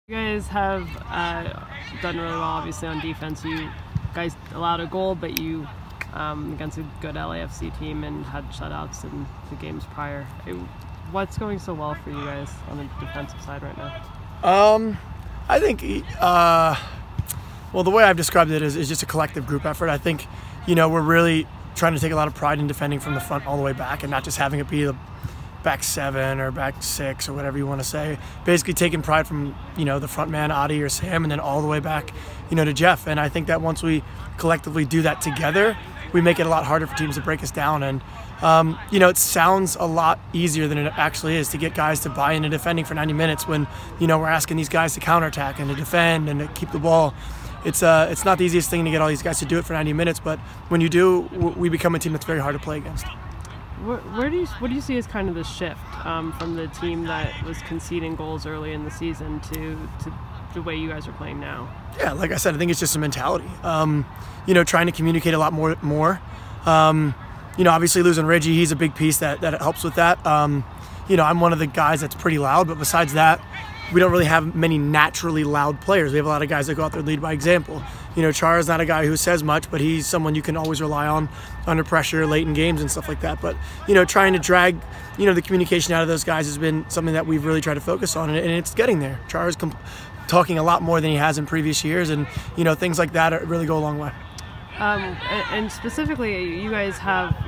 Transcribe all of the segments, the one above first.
You guys have done really well, obviously, on defense. You guys allowed a goal, but you, against a good LAFC team, and had shutouts in the games prior. What's going so well for you guys on the defensive side right now? I think, well, the way I've described it is just a collective group effort. I think, we're really trying to take a lot of pride in defending from the front all the way back and not just having it be the back seven or back six or whatever you want to say. Basically taking pride from, the front man, Adi or Sam, and then all the way back, to Jeff. And I think that once we collectively do that together, we make it a lot harder for teams to break us down. And, it sounds a lot easier than it actually is to get guys to buy into defending for 90 minutes when, we're asking these guys to counterattack and to defend and to keep the ball. It's not the easiest thing to get all these guys to do it for 90 minutes, but when you do, we become a team that's very hard to play against. What do you see as kind of the shift from the team that was conceding goals early in the season to the way you guys are playing now? Yeah, like I said, I think it's just a mentality. Trying to communicate a lot more. Obviously losing Reggie, he's a big piece that helps with that. I'm one of the guys that's pretty loud, but besides that, we don't really have many naturally loud players. We have a lot of guys that go out there and lead by example. Chara's not a guy who says much, but he's someone you can always rely on under pressure late in games and stuff like that. But, trying to drag, the communication out of those guys has been something that we've really tried to focus on, and it's getting there. Chara's talking a lot more than he has in previous years, and, things like that really go a long way. And specifically, you guys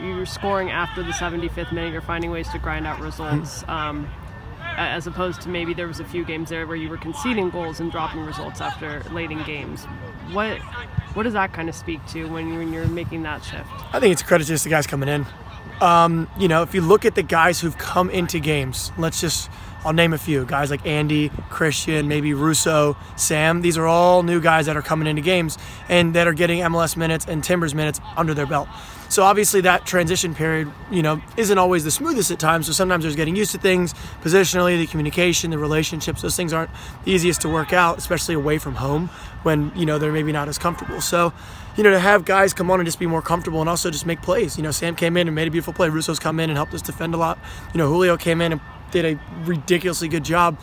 you're scoring after the 75th minute. You're finding ways to grind out results. As opposed to maybe there was a few games there where you were conceding goals and dropping results after late in games. What does that kind of speak to when you're making that shift? I think it's a credit to just the guys coming in. If you look at the guys who've come into games, I'll name a few. Guys like Andy, Christian, maybe Russo, Sam. These are all new guys that are coming into games and that are getting MLS minutes and Timbers minutes under their belt. So obviously that transition period, isn't always the smoothest at times. So sometimes there's getting used to things, positionally, the communication, the relationships. Those things aren't the easiest to work out, especially away from home when, they're maybe not as comfortable. So, to have guys come on and just be more comfortable and also just make plays. Sam came in and made a beautiful play. Russo's come in and helped us defend a lot. Julio came in and did a ridiculously good job,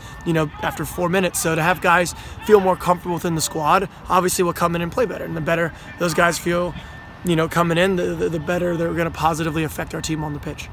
after 4 minutes. So to have guys feel more comfortable within the squad, obviously will come in and play better. And the better those guys feel, coming in, the better they're going to positively affect our team on the pitch.